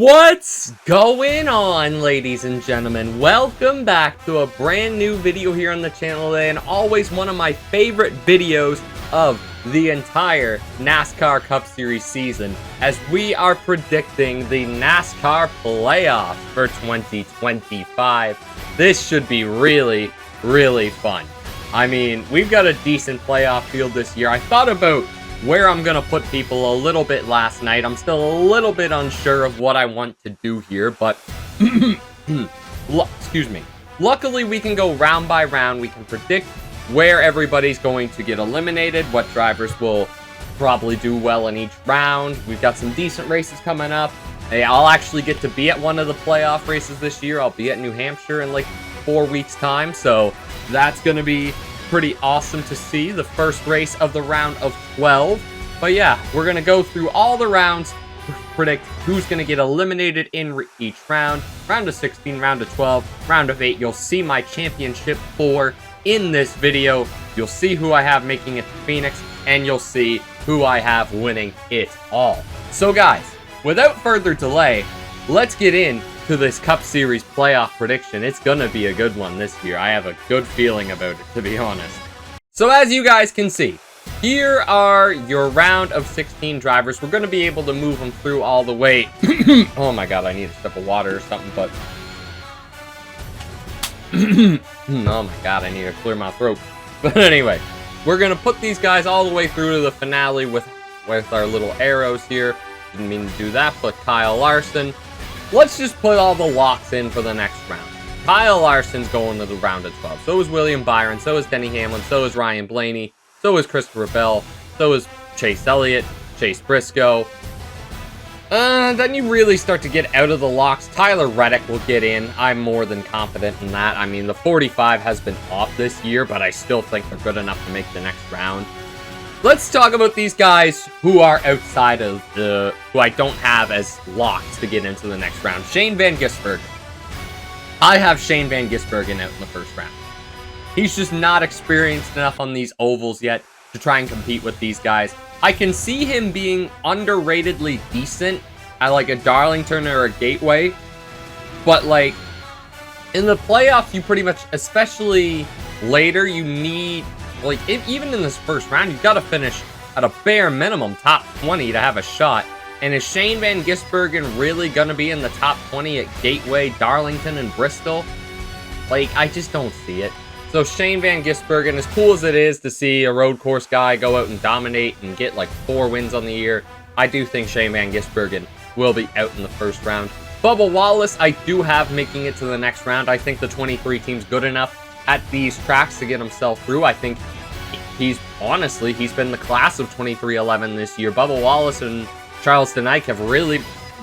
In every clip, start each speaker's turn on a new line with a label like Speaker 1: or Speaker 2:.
Speaker 1: What's going on, ladies and gentlemen? Welcome back to a brand new video here on the channel today, and always one of my favorite videos of the entire NASCAR Cup Series season, as we are predicting the NASCAR Playoffs for 2025. This should be really, really fun. I mean, we've got a decent playoff field this year. I thought about where I'm going to put people a little bit last night. I'm still a little bit unsure of what I want to do here, but excuse me. Luckily, we can go round by round. We can predict where everybody's going to get eliminated, what drivers will probably do well in each round. We've got some decent races coming up. Hey, I'll actually get to be at one of the playoff races this year. I'll be at New Hampshire in like 4 weeks' time, so that's going to be pretty awesome to see, the first race of the round of 12. But yeah, we're going to go through all the rounds, predict who's going to get eliminated in each round. Round of 16, round of 12, round of 8. You'll see my championship 4 in this video. You'll see who I have making it to Phoenix, and you'll see who I have winning it all. So guys, without further delay, let's get into this Cup Series playoff prediction. It's gonna be a good one this year. I have a good feeling about it, to be honest. So as you guys can see, here are your round of 16 drivers. We're gonna be able to move them through all the way. Oh my god, I need a sip of water or something, but oh my god, I need to clear my throat. But anyway, we're gonna put these guys all the way through to the finale with our little arrows here. Didn't mean to do that. Put Kyle Larson. Let's just put all the locks in for the next round. Kyle Larson's going to the round of 12. So is William Byron. So is Denny Hamlin. So is Ryan Blaney. So is Christopher Bell. So is Chase Elliott. Chase Briscoe. Then you really start to get out of the locks. Tyler Reddick will get in. I'm more than confident in that. I mean, the 45 has been off this year, but I still think they're good enough to make the next round. Let's talk about these guys who are outside of who I don't have as locked to get into the next round. Shane Van Gisbergen. I have Shane Van Gisbergen out in the first round. He's just not experienced enough on these ovals yet to try and compete with these guys. I can see him being underratedly decent at like a Darlington or a Gateway, but like in the playoffs, you pretty much, especially later, you need, like, even in this first round, you've got to finish at a bare minimum top 20 to have a shot. And is Shane Van Gisbergen really going to be in the top 20 at Gateway, Darlington, and Bristol? Like, I just don't see it. So Shane Van Gisbergen, as cool as it is to see a road course guy go out and dominate and get like 4 wins on the year, I do think Shane Van Gisbergen will be out in the first round. Bubba Wallace, I do have making it to the next round. I think the 23 team's good enough at these tracks to get himself through. I think he's been the class of 23-11 this year. Bubba Wallace and Charleston Ike have really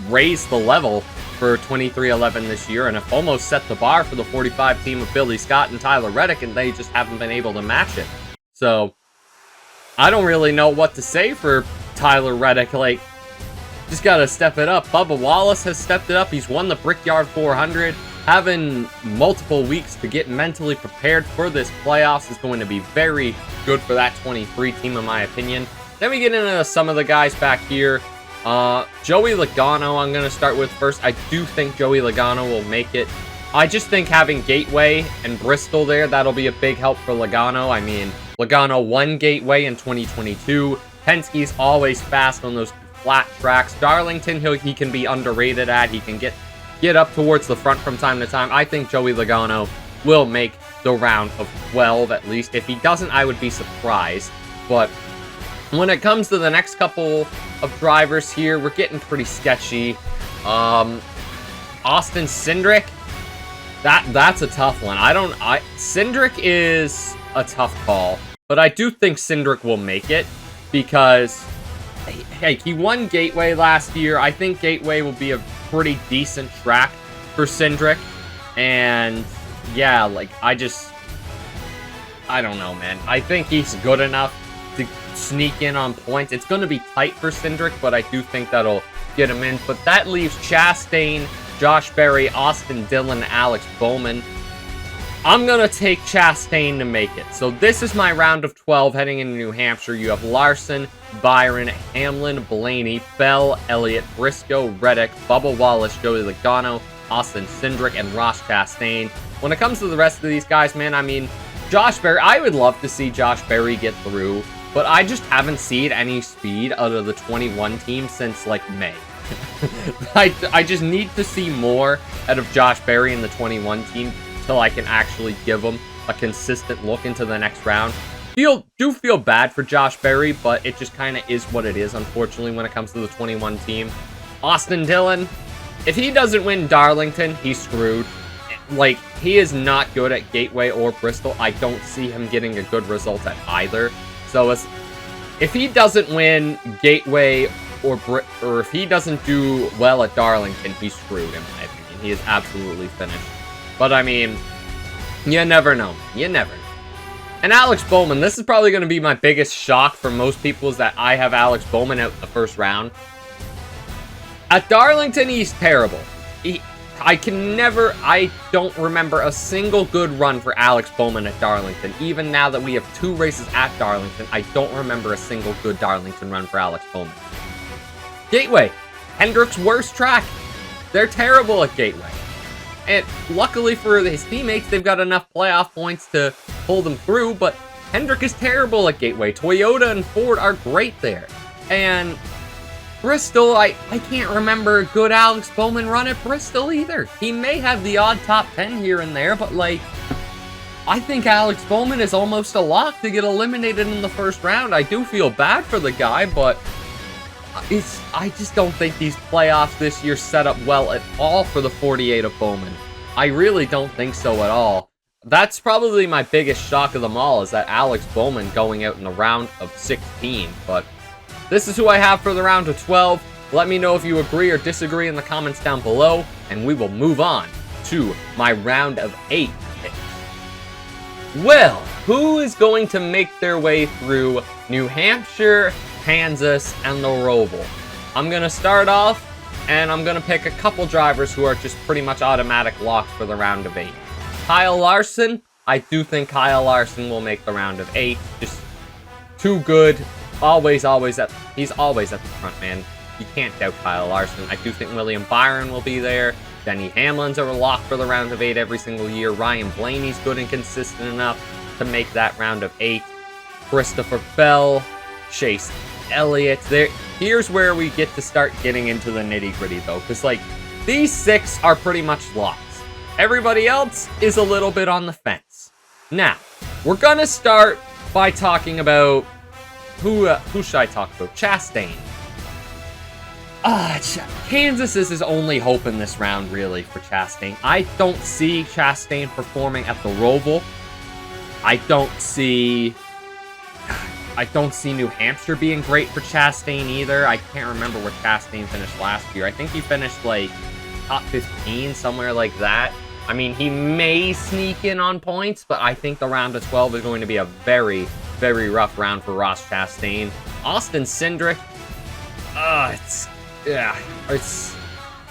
Speaker 1: raised the level for 23-11 this year and have almost set the bar for the 45 team of Billy Scott and Tyler Reddick, and they just haven't been able to match it. So I don't really know what to say for Tyler Reddick. Like, just got to step it up. Bubba Wallace has stepped it up. He's won the Brickyard 400. Having multiple weeks to get mentally prepared for this playoffs is going to be very good for that 23 team, in my opinion. Then we get into some of the guys back here. Joey Logano, I'm going to start with first. I do think Joey Logano will make it. I just think having Gateway and Bristol there, that'll be a big help for Logano. I mean, Logano won Gateway in 2022. Penske's always fast on those flat tracks. Darlington, he can be underrated at. He can get up towards the front from time to time. I think Joey Logano will make the round of 12 at least. If he doesn't, I would be surprised. But when it comes to the next couple of drivers here, we're getting pretty sketchy. Austin Cindric, that's a tough one. Cindric is a tough call, but I do think Cindric will make it because, hey, he won Gateway last year. I think Gateway will be a pretty decent track for Cindric, and yeah, like, I don't know, man. I think he's good enough to sneak in on points. It's going to be tight for Cindric, but I do think that'll get him in. But that leaves Chastain, Josh Berry, Austin Dillon, Alex Bowman. I'm going to take Chastain to make it. So this is my round of 12 heading into New Hampshire. You have Larson, Byron, Hamlin, Blaney, Bell, Elliott, Briscoe, Reddick, Bubba Wallace, Joey Logano, Austin Cindric, and Ross Chastain. When it comes to the rest of these guys, man, I mean, Josh Berry, I would love to see Josh Berry get through, but I just haven't seen any speed out of the 21 team since, like, May. I just need to see more out of Josh Berry in the 21 team till I can actually give him a consistent look into the next round. Do feel bad for Josh Berry, but it just kind of is what it is, unfortunately, when it comes to the 21 team. Austin Dillon, if he doesn't win Darlington, he's screwed. Like, he is not good at Gateway or Bristol. I don't see him getting a good result at either. So if he doesn't win Gateway or if he doesn't do well at Darlington, he's screwed, in my opinion. He is absolutely finished. But, I mean, you never know. You never know. And Alex Bowman, this is probably going to be my biggest shock for most people, is that I have Alex Bowman out the first round. At Darlington, he's terrible. I don't remember a single good run for Alex Bowman at Darlington. Even now that we have 2 races at Darlington, I don't remember a single good Darlington run for Alex Bowman. Gateway, Hendrick's worst track. They're terrible at Gateway. And luckily for his teammates, they've got enough playoff points to pull them through, but Hendrick is terrible at Gateway. Toyota and Ford are great there. And Bristol, I can't remember a good Alex Bowman run at Bristol either. He may have the odd top 10 here and there, but, like, I think Alex Bowman is almost a lock to get eliminated in the first round. I do feel bad for the guy, but I just don't think these playoffs this year set up well at all for the 48 of Bowman. I really don't think so at all. That's probably my biggest shock of them all, is that Alex Bowman going out in the round of 16. But this is who I have for the round of 12. Let me know if you agree or disagree in the comments down below, and we will move on to my round of 8 picks. Well, who is going to make their way through New Hampshire, Kansas, and the Roval? I'm going to start off, and I'm going to pick a couple drivers who are just pretty much automatic locks for the round of 8. Kyle Larson, I do think Kyle Larson will make the round of 8. Just too good. He's always at the front, man. You can't doubt Kyle Larson. I do think William Byron will be there. Denny Hamlin's a lock for the round of 8 every single year. Ryan Blaney's good and consistent enough to make that round of 8. Christopher Bell, Chase Elliott. Here's where we get to start getting into the nitty-gritty, though, because, like, these 6 are pretty much locks. Everybody else is a little bit on the fence. Now, we're gonna start by talking about who should I talk about? Chastain. Kansas is his only hope in this round, really, for Chastain. I don't see Chastain performing at the Roval. I don't see New Hampshire being great for Chastain either. I can't remember where Chastain finished last year. I think he finished, like, top 15, somewhere like that. I mean, he may sneak in on points, but I think the round of 12 is going to be a very, very rough round for Ross Chastain. Austin Cindric,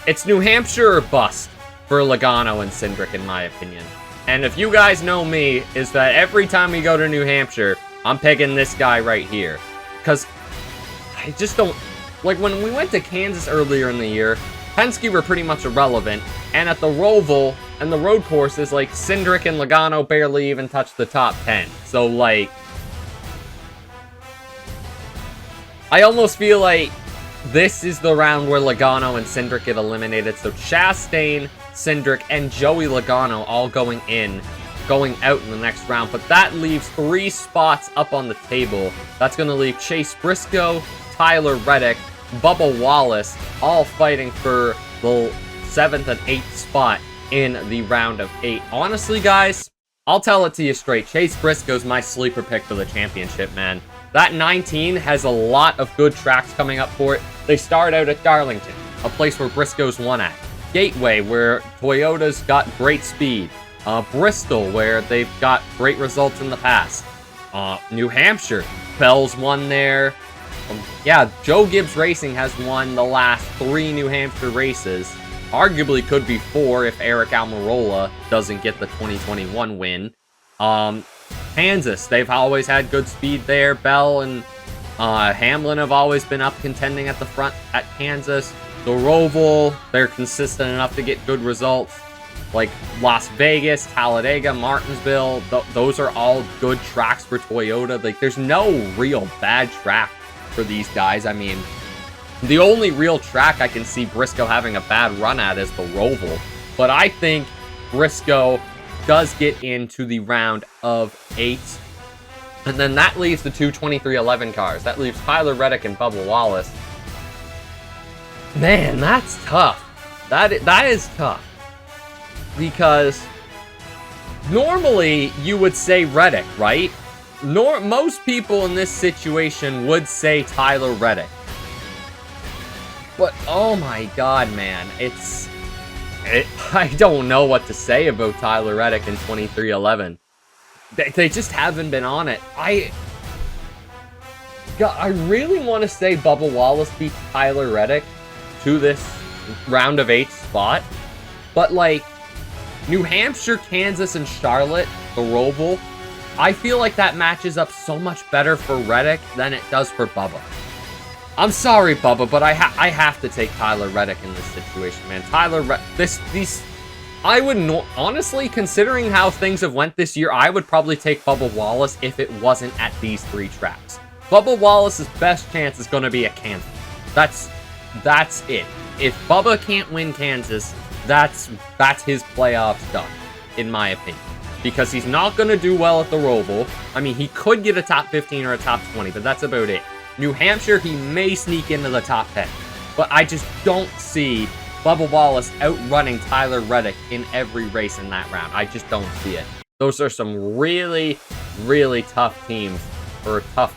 Speaker 1: it's New Hampshire or bust for Logano and Cindric, in my opinion. And if you guys know me, is that every time we go to New Hampshire, I'm picking this guy right here. Because I just don't... Like, when we went to Kansas earlier in the year, Penske were pretty much irrelevant. And at the Roval and the road courses, like, Cindric and Logano barely even touched the top 10. So, like, I almost feel like this is the round where Logano and Cindric get eliminated. So Chastain, Cindric, and Joey Logano all going out in the next round. But that leaves 3 spots up on the table. That's going to leave Chase Briscoe, Tyler Reddick, Bubba Wallace, all fighting for the 7th and 8th spot in the round of 8. Honestly, guys, I'll tell it to you straight. Chase Briscoe's my sleeper pick for the championship, man. That 19 has a lot of good tracks coming up for it. They start out at Darlington, a place where Briscoe's won at. Gateway, where Toyota's got great speed. Bristol, where they've got great results in the past. New Hampshire, Bell's won there. Yeah, Joe Gibbs Racing has won the last 3 New Hampshire races. arguably could be 4 if Eric Almirola doesn't get the 2021 win. Kansas, they've always had good speed there. Bell and Hamlin have always been up contending at the front at Kansas. The Roval, they're consistent enough to get good results. Like Las Vegas, Talladega, Martinsville, those are all good tracks for Toyota. Like, there's no real bad track for these guys. I mean, the only real track I can see Briscoe having a bad run at is the Roval. But I think Briscoe does get into the round of 8. And then that leaves the two 2311 cars. That leaves Tyler Reddick and Bubba Wallace. Man, that's tough. That is tough. Because normally you would say Reddick, right? Most people in this situation would say Tyler Reddick. But oh my god, man, I don't know what to say about Tyler Reddick in 2311. They just haven't been on it. I really want to say Bubba Wallace beats Tyler Reddick to this round of 8 spot. But like, New Hampshire, Kansas, and Charlotte, the Roval, I feel like that matches up so much better for Reddick than it does for Bubba. I'm sorry, Bubba, but I have to take Tyler Reddick in this situation, man. I would honestly, considering how things have went this year, I would probably take Bubba Wallace if it wasn't at these 3 tracks. Bubba Wallace's best chance is going to be at Kansas. That's it. If Bubba can't win Kansas, that's his playoffs done, in my opinion. Because he's not going to do well at the Roval. I mean, he could get a top 15 or a top 20, but that's about it. New Hampshire, he may sneak into the top 10. But I just don't see Bubba Wallace outrunning Tyler Reddick in every race in that round. I just don't see it. Those are some really, really tough teams, or tough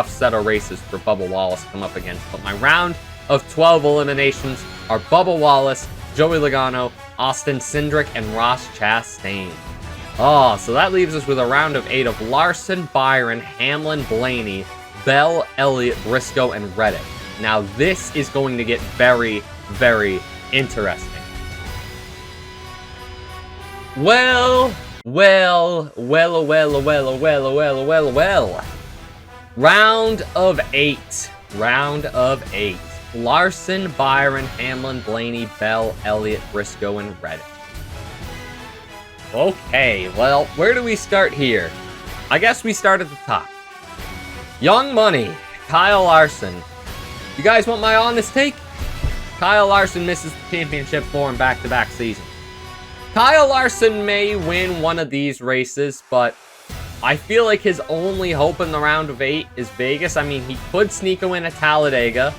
Speaker 1: set of races for Bubba Wallace to come up against. But my round of 12 eliminations are Bubba Wallace, Joey Logano, Austin Cindric, and Ross Chastain. Oh, so that leaves us with a round of 8 of Larson, Byron, Hamlin, Blaney, Bell, Elliott, Briscoe, and Reddick. Now this is going to get very, very interesting. Well. Round of 8. Larson, Byron, Hamlin, Blaney, Bell, Elliott, Briscoe, and Reddick. Okay, well, where do we start here? I guess we start at the top. Young Money, Kyle Larson. You guys want my honest take? Kyle Larson misses the championship for him back-to-back seasons. Kyle Larson may win one of these races, but I feel like his only hope in the round of 8 is Vegas. I mean, he could sneak a win at Talladega.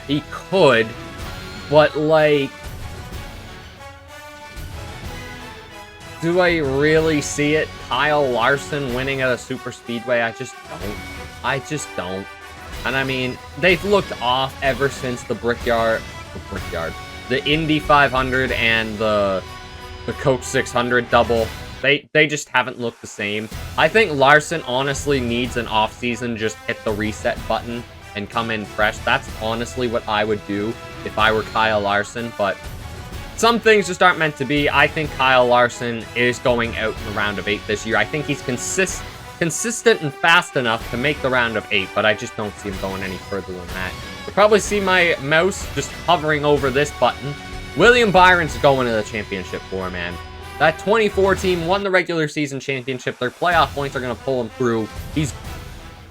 Speaker 1: He could, but like, do I really see it? Kyle Larson winning at a super speedway? I just don't. And I mean, they've looked off ever since the Indy 500 and the Coke 600 double. They just haven't looked the same. I think Larson honestly needs an offseason, just hit the reset button and come in fresh. That's honestly what I would do if I were Kyle Larson, but some things just aren't meant to be. I think Kyle Larson is going out in the round of 8 this year. I think he's consistent and fast enough to make the round of 8, but I just don't see him going any further than that. You'll probably see my mouse just hovering over this button. William Byron's going to the championship for, man. That 24 team won the regular season championship. Their playoff points are going to pull him through. He's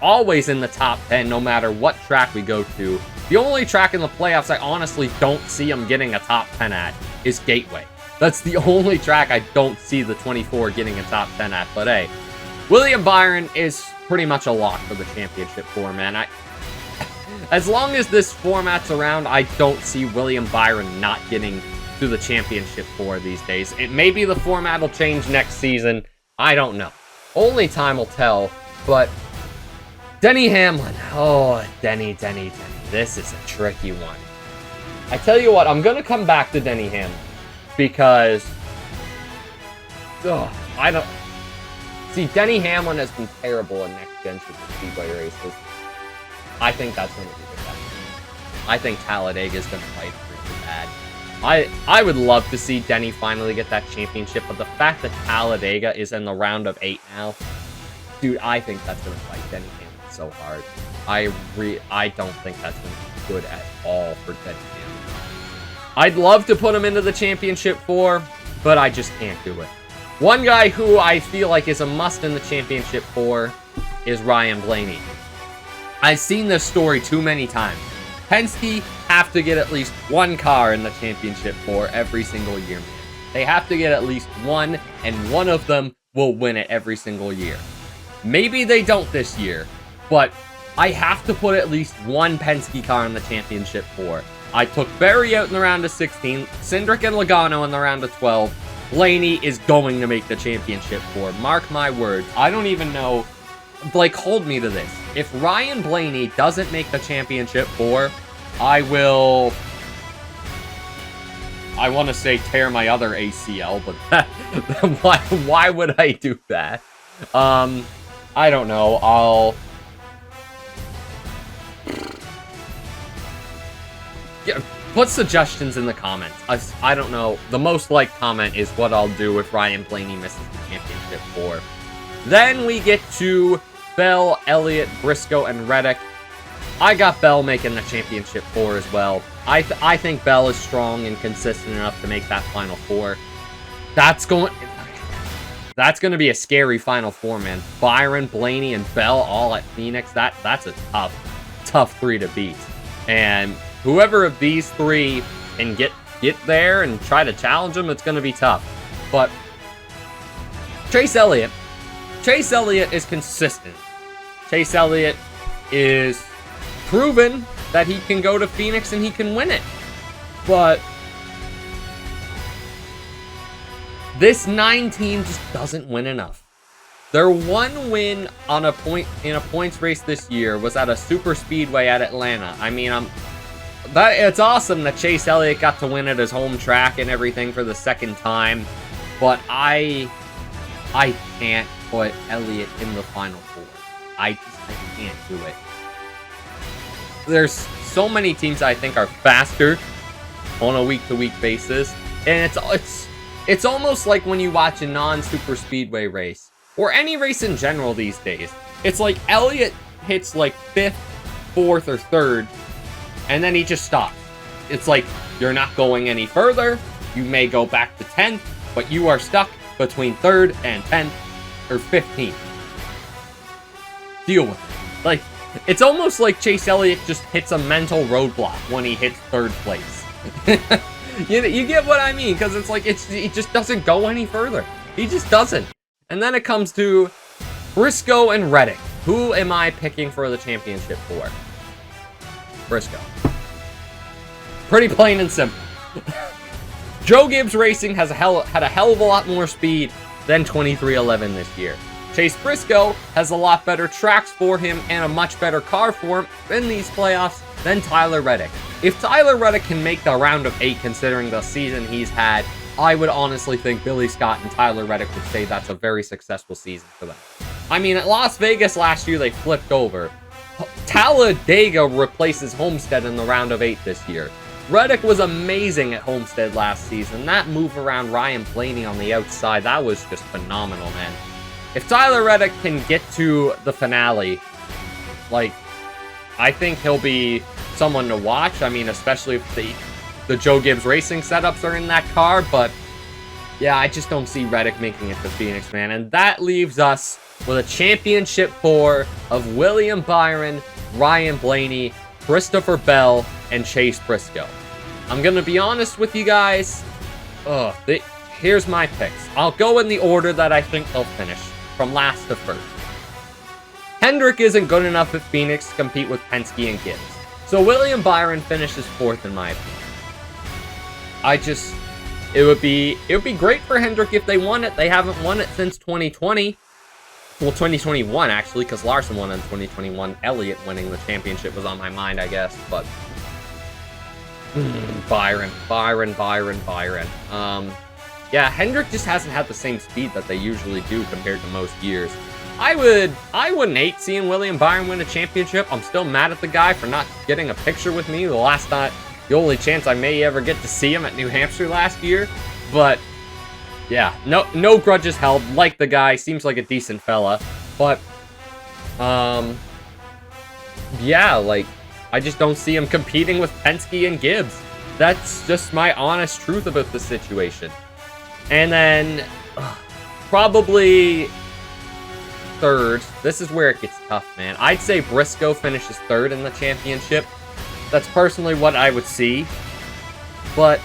Speaker 1: always in the top 10 no matter what track we go to. The only track in the playoffs I honestly don't see him getting a top 10 at is Gateway. That's the only track I don't see the 24 getting a top 10 at. But hey, William Byron is pretty much a lock for the championship for, man. As long as this format's around, I don't see William Byron not getting to the championship for these days. It maybe the format will change next season. I don't know. Only time will tell. But Denny Hamlin. Oh, Denny. This is a tricky one. I tell you what, I'm going to come back to Denny Hamlin. Because I don't... See, Denny Hamlin has been terrible in next-gen Super Speedway races. I think that's going to be the best. I think Talladega is going to fight pretty bad. I would love to see Denny finally get that championship, but the fact that Talladega is in the round of 8 now, dude, I think that's going to fight Denny Hamlin so hard. I don't think that's going to be good at all for Denny Hamlin. I'd love to put him into the championship 4, but I just can't do it. One guy who I feel like is a must in the championship 4 is Ryan Blaney. I've seen this story too many times. Penske have to get at least one car in the championship 4 every single year, man. They have to get at least one, and one of them will win it every single year. Maybe they don't this year, but I have to put at least one Penske car in the championship 4. I took Berry out in the round of 16, Cindric and Logano in the round of 12. Blaney is going to make the championship 4. Mark my words. I don't even know. Like, hold me to this. If Ryan Blaney doesn't make the championship 4, I want to say tear my other ACL, but why would I do that? I don't know. Yeah, put suggestions in the comments. I don't know. The most liked comment is what I'll do if Ryan Blaney misses the championship 4. Then we get to Bell, Elliott, Briscoe, and Reddick. I got Bell making the championship 4 as well. I think Bell is strong and consistent enough to make that final 4. That's going to be a scary final 4, man. Byron, Blaney, and Bell all at Phoenix. That's a tough 3 to beat. And whoever of these 3 can get there and try to challenge them, it's going to be tough. But Chase Elliott is consistent. Chase Elliott is proven that he can go to Phoenix and he can win it. But this 9 team just doesn't win enough. Their one win on in a points race this year was at a super speedway at Atlanta. I mean, it's awesome that Chase Elliott got to win at his home track and everything for the second time, but I can't put Elliott in the final 4. I can't do it. There's so many teams I think are faster on a week-to-week basis, and it's almost like when you watch a non-super speedway race, or any race in general these days. It's like Elliott hits like 5th, 4th, or 3rd, and then he just stops. It's like, you're not going any further, you may go back to 10th, but you are stuck between 3rd and 10th, or 15th. Deal with it. Like, it's almost like Chase Elliott just hits a mental roadblock when he hits 3rd place. You get what I mean? Because it's like, it just doesn't go any further. He just doesn't. And then it comes to Briscoe and Reddick. Who am I picking for the championship 4? Briscoe. Pretty plain and simple. Joe Gibbs Racing had a hell of a lot more speed than 2311 this year. Chase Briscoe has a lot better tracks for him and a much better car for him in these playoffs than Tyler Reddick. If Tyler Reddick can make the round of 8 considering the season he's had, I would honestly think Billy Scott and Tyler Reddick would say that's a very successful season for them. I mean, at Las Vegas last year, they flipped over. Talladega replaces Homestead in the round of 8 this year. Reddick was amazing at Homestead last season. That move around Ryan Blaney on the outside, that was just phenomenal, man. If Tyler Reddick can get to the finale, like, I think he'll be someone to watch. I mean, especially if the Joe Gibbs Racing setups are in that car. But, yeah, I just don't see Reddick making it to Phoenix, man. And that leaves us with a championship 4 of William Byron, Ryan Blaney, Christopher Bell, and Chase Briscoe. I'm going to be honest with you guys. Here's my picks. I'll go in the order that I think they'll finish, from last to first. Hendrick isn't good enough at Phoenix to compete with Penske and Gibbs. So William Byron finishes 4th in my opinion. It would be great for Hendrick if they won it. They haven't won it since 2020. Well, 2021 actually, because Larson won in 2021. Elliott winning the championship was on my mind, I guess, but Byron. Yeah, Hendrick just hasn't had the same speed that they usually do compared to most years. I wouldn't hate seeing William Byron win a championship. I'm still mad at the guy for not getting a picture with me the last the only chance I may ever get to see him at New Hampshire last year. But yeah, no grudges held. Like the guy, seems like a decent fella. But yeah, like, I just don't see him competing with Penske and Gibbs. That's just my honest truth about the situation. And then probably third. This is where it gets tough, man. I'd say Briscoe finishes third in the championship. That's personally what I would see. But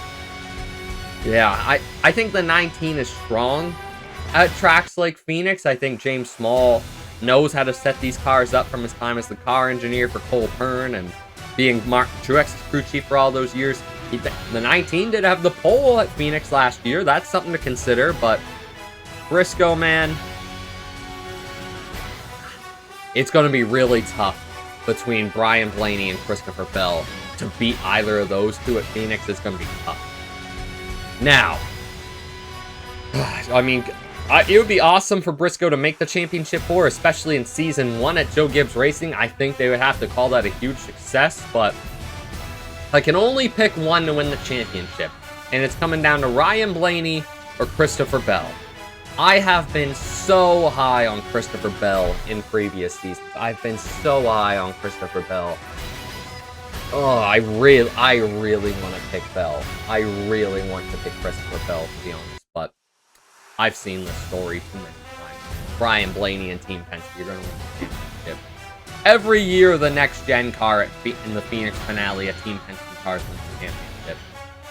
Speaker 1: yeah, I think the 19 is strong at tracks like Phoenix. I think James Small knows how to set these cars up from his time as the car engineer for Cole Pern and being Mark Truex's crew chief for all those years. The 19 did have the pole at Phoenix last year. That's something to consider, but Briscoe, man, it's going to be really tough between Brian Blaney and Christopher Bell. To beat either of those two at Phoenix is going to be tough. Now, I mean, it would be awesome for Briscoe to make the championship 4, especially in Season 1 at Joe Gibbs Racing. I think they would have to call that a huge success, but I can only pick one to win the championship, and it's coming down to Ryan Blaney or Christopher Bell. I have been so high on Christopher Bell in previous seasons. I've been so high on Christopher Bell. Oh, I really want to pick Bell. I really want to pick Christopher Bell, to be honest, but I've seen this story too many times. Brian Blaney and Team Penske are going to win the championship. Every year, the next-gen car in the Phoenix finale, a Team Penske car wins the championship.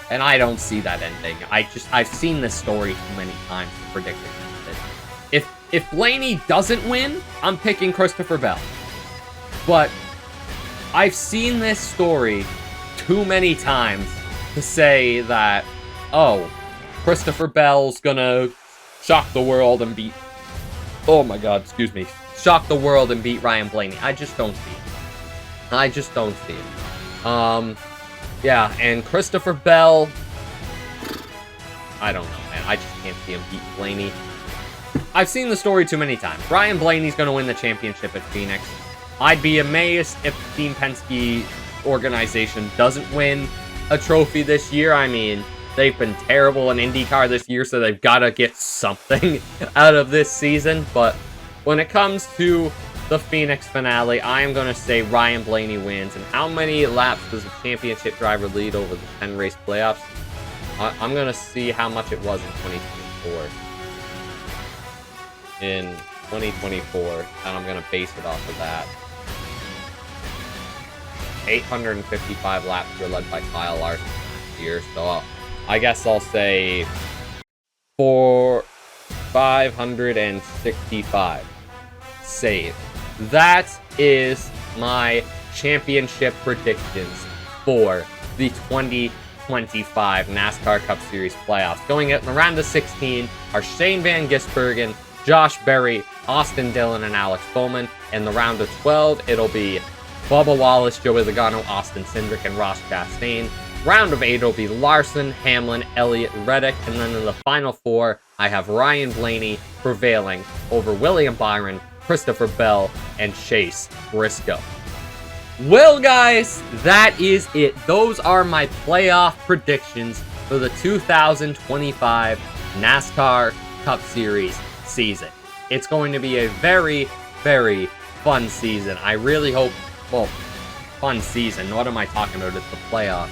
Speaker 1: And I don't see that ending. I've seen this story too many times to predict it. If Blaney doesn't win, I'm picking Christopher Bell. But I've seen this story too many times to say that, oh, Christopher Bell's gonna shock the world and beat... Oh my god, excuse me. Shock the world and beat Ryan Blaney. I just don't see it. I just don't see it. Yeah, and Christopher Bell... I don't know, man. I just can't see him beat Blaney. I've seen the story too many times. Ryan Blaney's gonna win the championship at Phoenix. I'd be amazed if the Team Penske organization doesn't win a trophy this year. I mean, they've been terrible in IndyCar this year, so they've got to get something out of this season. But when it comes to the Phoenix finale, I am going to say Ryan Blaney wins. And how many laps does a championship driver lead over the 10-race playoffs? I'm going to see how much it was in 2024. In 2024, and I'm going to base it off of that. 855 laps were led by Kyle Larson last year, so I guess I'll say 565 save. That is my championship predictions for the 2025 NASCAR Cup Series playoffs. Going out in the round of 16 are Shane Van Gisbergen, Josh Berry, Austin Dillon, and Alex Bowman. In the round of 12, it'll be Bubba Wallace, Joey Logano, Austin Cindric, and Ross Chastain. Round of 8 will be Larson, Hamlin, Elliott, Reddick. And then in the final 4, I have Ryan Blaney prevailing over William Byron, Christopher Bell, and Chase Briscoe. Well, guys, that is it. Those are my playoff predictions for the 2025 NASCAR Cup Series season. It's going to be a very, very fun season. I really hope, well, fun season. What am I talking about? It's the playoffs.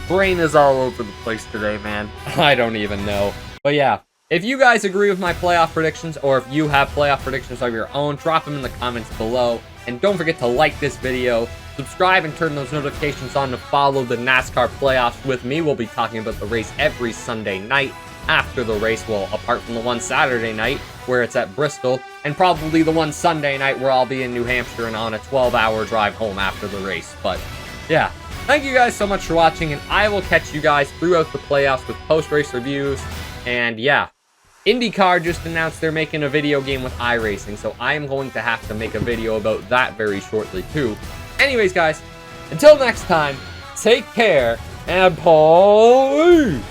Speaker 1: Brain is all over the place today, man. I don't even know. But yeah, if you guys agree with my playoff predictions, or if you have playoff predictions of your own, drop them in the comments below. And don't forget to like this video, subscribe, and turn those notifications on to follow the NASCAR playoffs with me. We'll be talking about the race every Sunday night after the race, well, apart from the one Saturday night where it's at Bristol, and probably the one Sunday night where I'll be in New Hampshire and on a 12-hour drive home after the race. But yeah, thank you guys so much for watching, and I will catch you guys throughout the playoffs with post-race reviews. And yeah, IndyCar just announced they're making a video game with iRacing, so I am going to have to make a video about that very shortly too. Anyways, guys, until next time, take care, and bye!